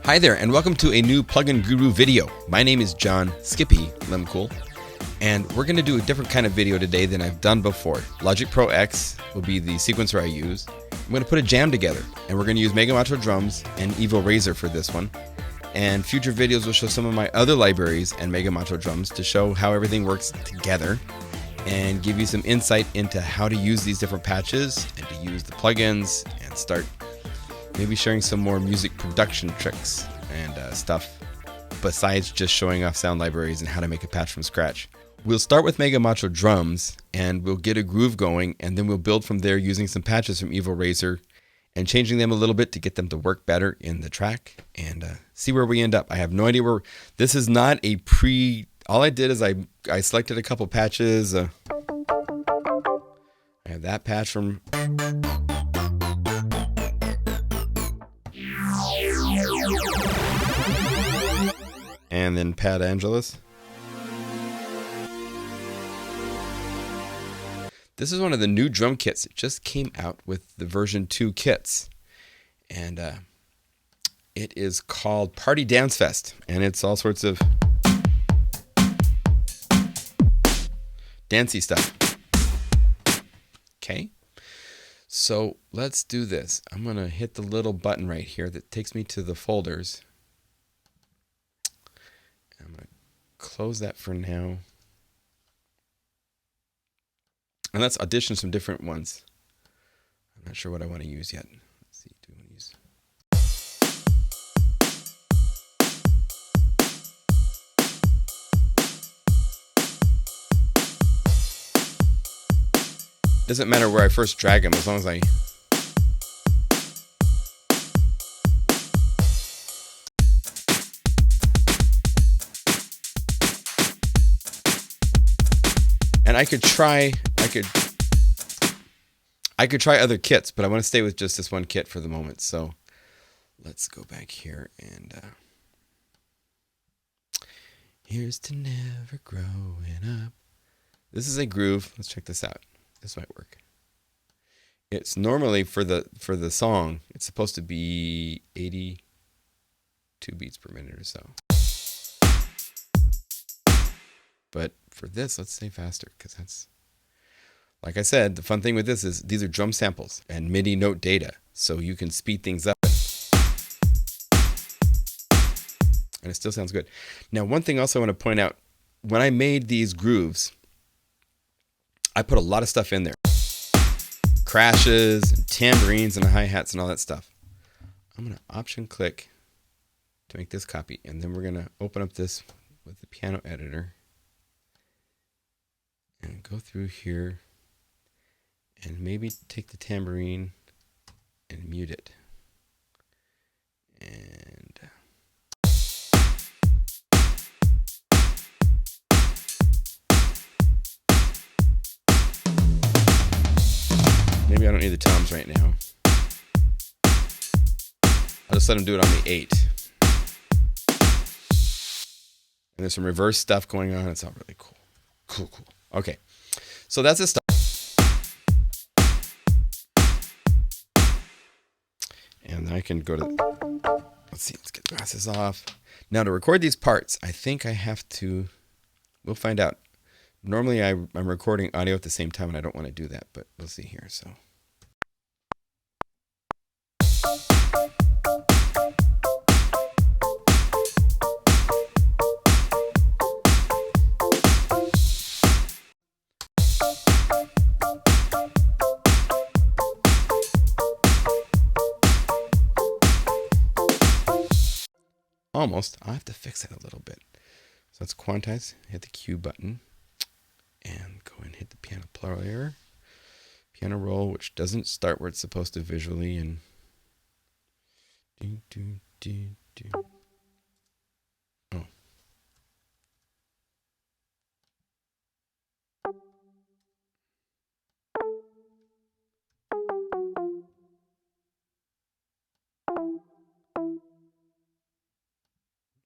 Hi there, and welcome to a new Plugin Guru video. My name is John Skippy Lehmkuhl, and we're going to do a different kind of video today than I've done before. Logic Pro X will be the sequencer I use. I'm going to put a jam together, and we're going to use MegaMacho Drums and Evil Razor for this one. And future videos will show some of my other libraries and MegaMacho Drums to show how everything works together and give you some insight into how to use these different patches and to use the plugins and start maybe sharing some more music production tricks and stuff besides just showing off sound libraries and how to make a patch from scratch. We'll start with MegaMacho Drums and we'll get a groove going, and then we'll build from there using some patches from Evil Razor and changing them a little bit to get them to work better in the track and see where we end up. I have no idea where. This is not a all I did is I selected a couple patches. I have that patch from and then Pat Angelus. This is one of the new drum kits. It just came out with the version 2 kits. And it is called Party Dance Fest. And it's all sorts of dancey stuff. Okay. So let's do this. I'm going to hit the little button right here that takes me to the folders. I'm going to close that for now. And let's audition some different ones. I'm not sure what I want to use yet. Let's see. Do we want to use? Doesn't matter where I first drag them as long as I. And I could try other kits, but I want to stay with just this one kit for the moment. So let's go back here and here's to never growing up. This is a groove. Let's check this out. This might work. It's normally for the song, it's supposed to be 82 beats per minute or so. But for this, let's say faster, because that's, like I said, the fun thing with this is these are drum samples and MIDI note data, so you can speed things up. And it still sounds good. Now, one thing also I want to point out, when I made these grooves, I put a lot of stuff in there. Crashes, and tambourines, and hi-hats, and all that stuff. I'm going to option click to make this copy, and then we're going to open up this with the piano editor. And go through here and maybe take the tambourine and mute it. And maybe I don't need the toms right now. I'll just let them do it on the 8. And there's some reverse stuff going on. It's all really cool. Cool. Okay, so that's the stuff. And I can go to, let's see, let's get the glasses off. Now to record these parts, I think I have to, we'll find out. Normally I'm recording audio at the same time and I don't want to do that, but we'll see here, so. almost. I'll have to fix that a little bit. So let's quantize, hit the Q button, and go and hit the piano player. Piano roll, which doesn't start where it's supposed to visually, and oh.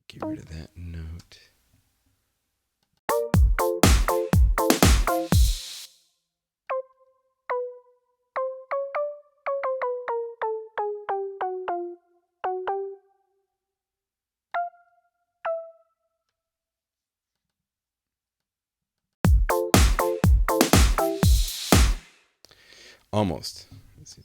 Get rid of that note. Almost. Let's see.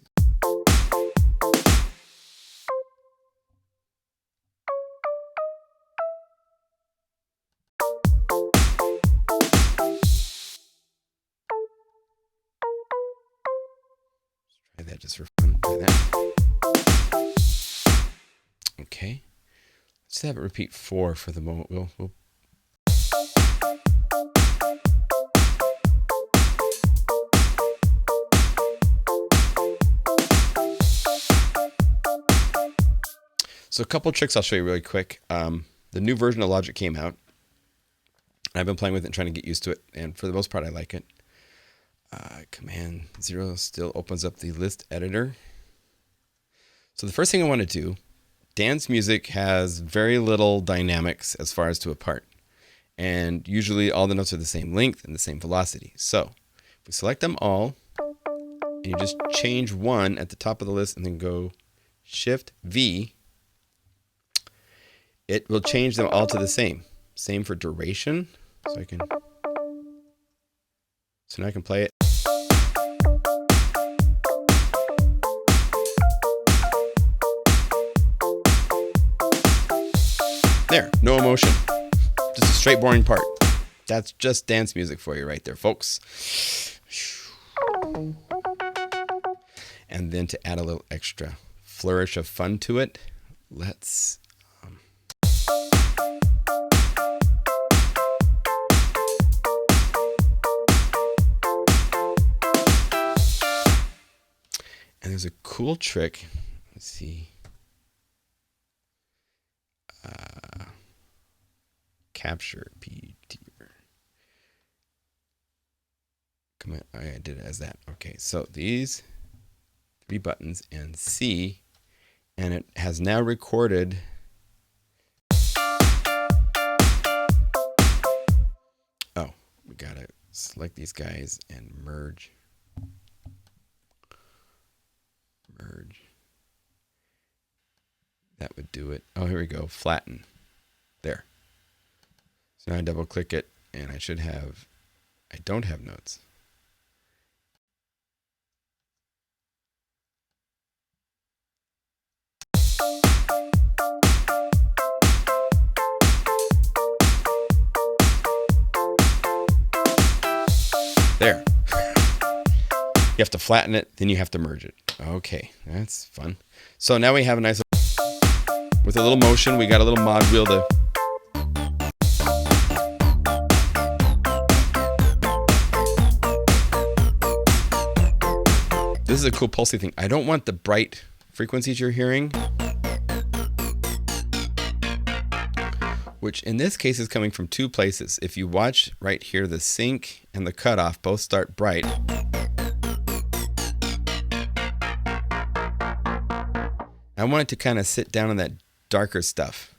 Try that just for fun. Try that. Okay. Let's have it repeat 4 for the moment. We'll So a couple tricks I'll show you really quick. The new version of Logic came out. I've been playing with it and trying to get used to it, and for the most part I like it. Command 0 still opens up the list editor. So the first thing I want to do, dance music has very little dynamics as far as to a part. And usually all the notes are the same length and the same velocity. So if we select them all, and you just change one at the top of the list and then go Shift V, it will change them all to the same. Same for duration. So now I can play it. There, no emotion. Just a straight boring part. That's just dance music for you right there, folks. And then to add a little extra flourish of fun to it, let's and there's a cool trick. Let's see. Capture P tier. Come on, I did it as that. Okay, so these 3 buttons and C, and it has now recorded. Oh, we gotta select these guys and merge. That would do it. Oh, here we go. Flatten. There. So now I double click it and I don't have notes. There. You have to flatten it, then you have to merge it. Okay, that's fun. So now we have a nice, with a little motion, we got a little mod wheel to this is a cool pulsy thing. I don't want the bright frequencies you're hearing, which in this case is coming from 2 places. If you watch right here, the sync and the cutoff both start bright. I want it to kind of sit down on that darker stuff.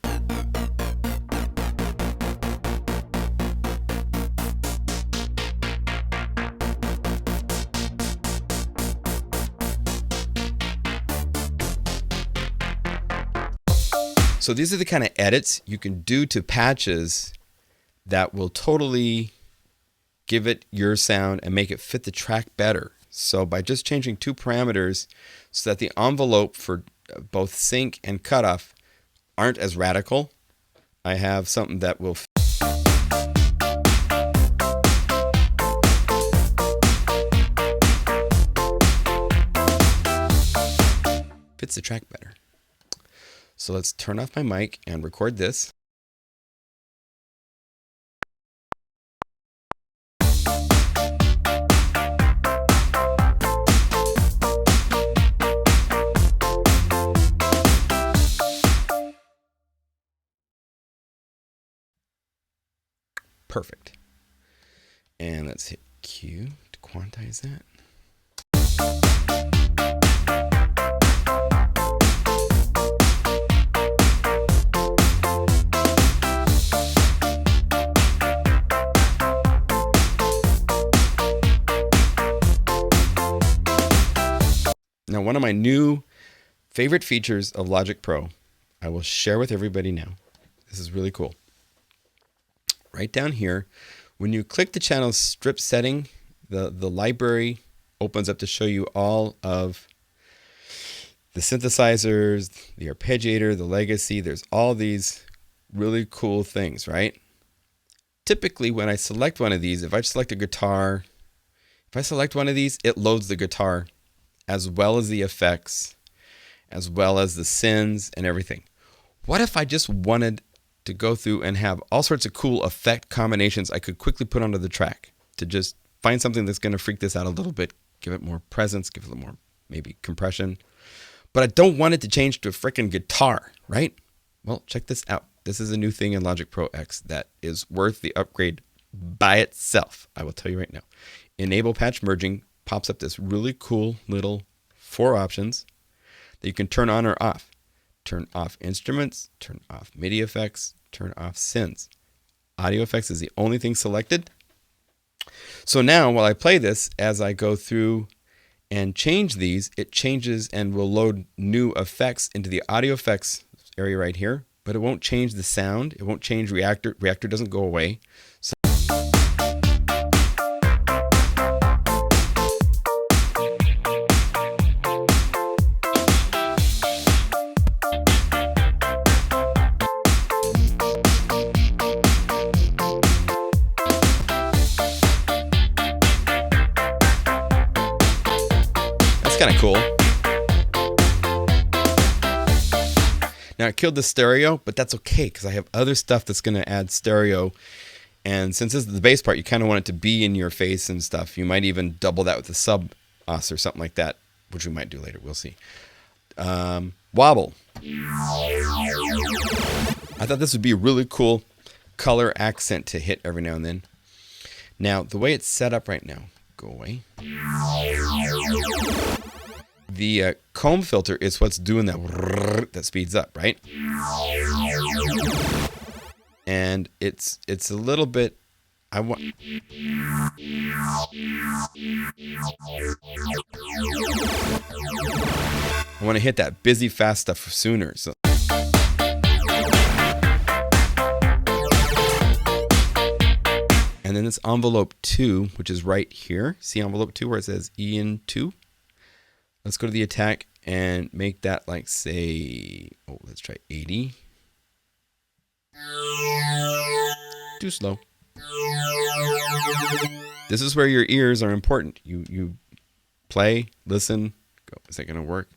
So these are the kind of edits you can do to patches that will totally give it your sound and make it fit the track better. So by just changing 2 parameters so that the envelope for both sync and cutoff aren't as radical, I have something that will fits the track better. So let's turn off my mic and record this. Perfect. And let's hit Q to quantize that. Now, one of my new favorite features of Logic Pro, I will share with everybody now. This is really cool. Right down here, when you click the channel strip setting, the library opens up to show you all of the synthesizers, the arpeggiator, the legacy. There's all these really cool things, right? Typically, when I select one of these, if I select a guitar, if I select one of these, it loads the guitar as well as the effects, as well as the synths and everything. What if I just wanted to go through and have all sorts of cool effect combinations I could quickly put onto the track to just find something that's going to freak this out a little bit, give it more presence, give it a little more maybe compression. But I don't want it to change to a freaking guitar, right? Well, check this out. This is a new thing in Logic Pro X that is worth the upgrade by itself. I will tell you right now. Enable patch merging pops up this really cool little 4 options that you can turn on or off. Turn off instruments, turn off MIDI effects, turn off synths. Audio effects is the only thing selected. So now while I play this, as I go through and change these, it changes and will load new effects into the audio effects area right here, but it won't change the sound. It won't change reactor. Reactor doesn't go away. So kind of cool. Now it killed the stereo, but that's okay because I have other stuff that's going to add stereo. And since this is the bass part, you kind of want it to be in your face and stuff. You might even double that with a sub-os or something like that, which we might do later. We'll see. Wobble. I thought this would be a really cool color accent to hit every now and then. Now, the way it's set up right now, go away. The comb filter is what's doing that speeds up, right? And it's a little bit. I want to hit that busy fast stuff sooner. So. And then this envelope 2, which is right here. See envelope 2 where it says EN2? Let's go to the attack and make that like, say, oh, let's try 80. Too slow. This is where your ears are important. You play, listen, go. Is that going to work?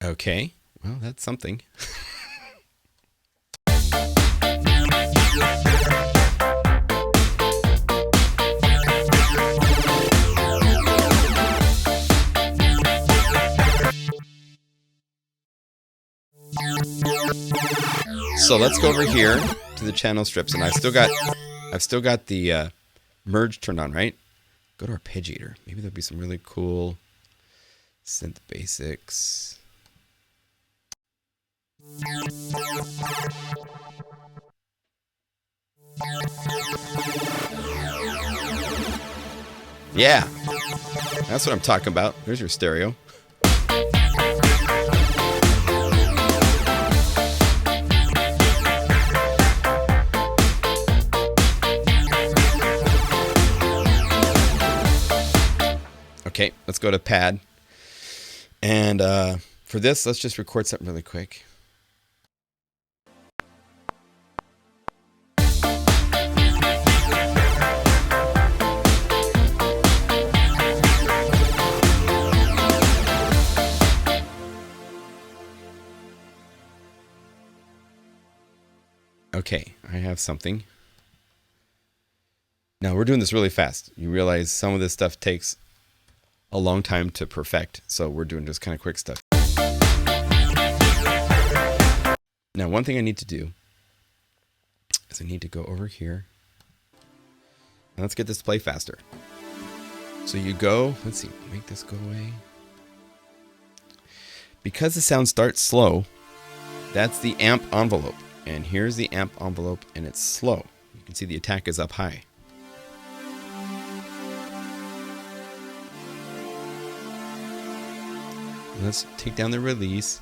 Okay, well, that's something. So let's go over here to the channel strips, and I've still got the merge turned on, right? Go to arpeggiator. Maybe there'll be some really cool synth basics. Yeah, that's what I'm talking about. There's your stereo. let's go to pad. And for this, let's just record something really quick. Okay, I have something. Now we're doing this really fast. You realize some of this stuff takes a long time to perfect, so we're doing just kind of quick stuff. Now one thing I need to do is I need to go over here. And let's get this to play faster. So you go, let's see, make this go away. Because the sound starts slow, that's the amp envelope. And here's the amp envelope, and it's slow. You can see the attack is up high. Let's take down the release.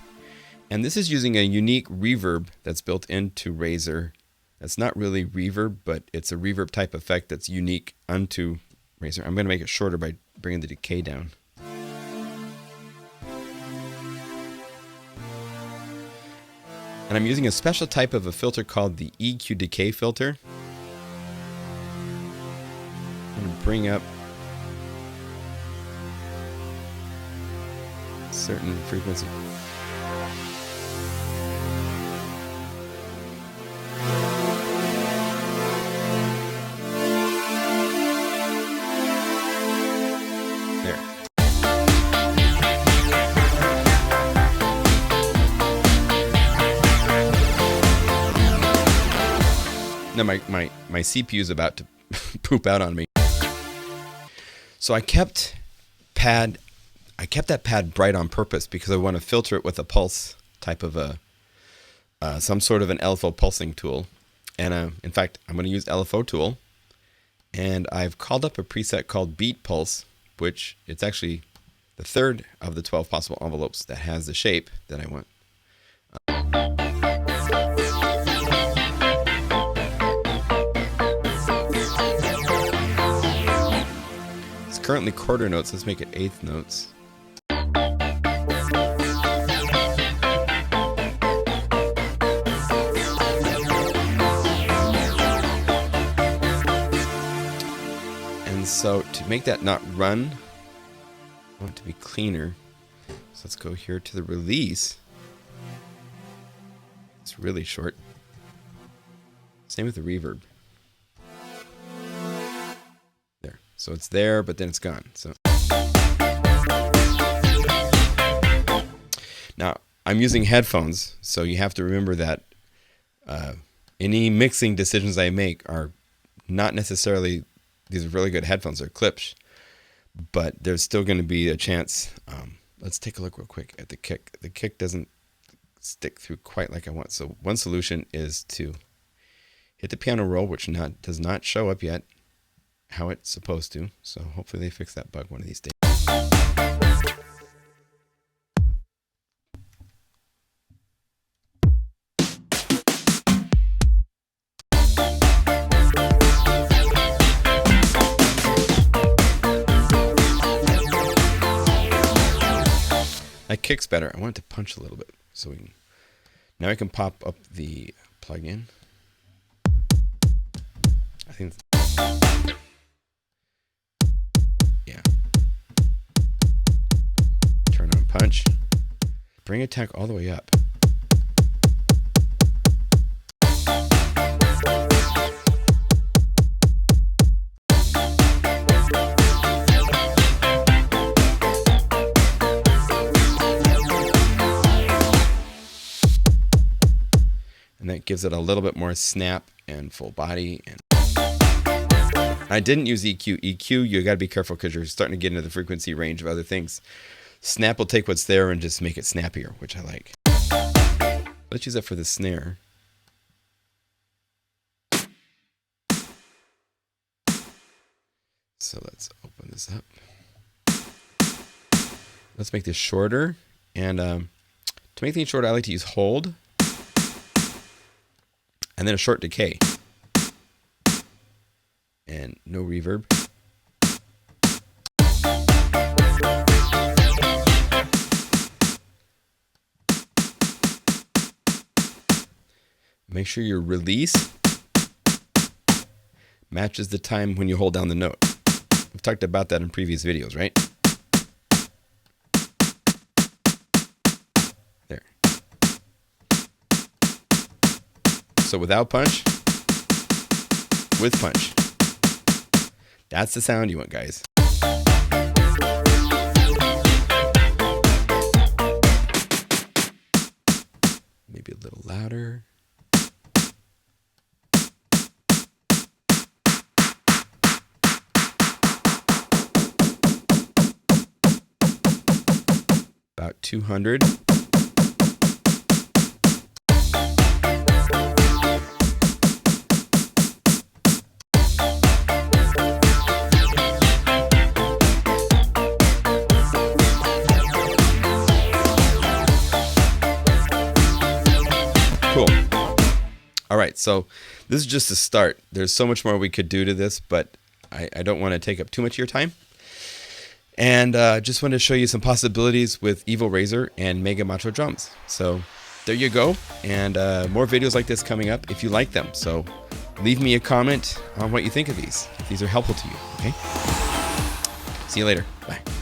And this is using a unique reverb that's built into Razor. That's not really reverb, but it's a reverb type effect that's unique unto Razor. I'm going to make it shorter by bringing the decay down. And I'm using a special type of a filter called the EQ decay filter. I'm going to bring up a certain frequency. There. Now my CPU is about to poop out on me. So I kept that pad bright on purpose because I want to filter it with a pulse type of a some sort of an LFO pulsing tool. And in fact, I'm going to use LFO tool, and I've called up a preset called Beat Pulse, which it's actually the third of the 12 possible envelopes that has the shape that I want. Currently quarter notes, let's make it eighth notes. And so to make that not run, I want it to be cleaner. So let's go here to the release. It's really short. Same with the reverb. So it's there, but then it's gone. So now I'm using headphones, so you have to remember that any mixing decisions I make are not necessarily, these are really good headphones, they're clips, but there's still going to be a chance. Let's take a look real quick at the kick. The kick doesn't stick through quite like I want. So one solution is to hit the piano roll, which does not show up yet how it's supposed to, so hopefully they fix that bug one of these days. That kicks better. I want it to punch a little bit, so we can. Now I can pop up the plugin. I think. Yeah. Turn on punch. Bring attack all the way up. And that gives it a little bit more snap and full body. And I didn't use EQ. EQ, you got to be careful because you're starting to get into the frequency range of other things. Snap will take what's there and just make it snappier, which I like. Let's use that for the snare. So let's open this up. Let's make this shorter. And to make things shorter, I like to use hold. And then a short decay. And no reverb. Make sure your release matches the time when you hold down the note. We've talked about that in previous videos, right? There. So without punch, with punch. That's the sound you want, guys. Maybe a little louder. About 200. Cool. All right, so this is just a start. There's so much more we could do to this, but I don't want to take up too much of your time. And just wanted to show you some possibilities with Evil Razor and MegaMacho Drums. So there you go. And more videos like this coming up if you like them. So leave me a comment on what you think of these, if these are helpful to you. Okay? See you later. Bye.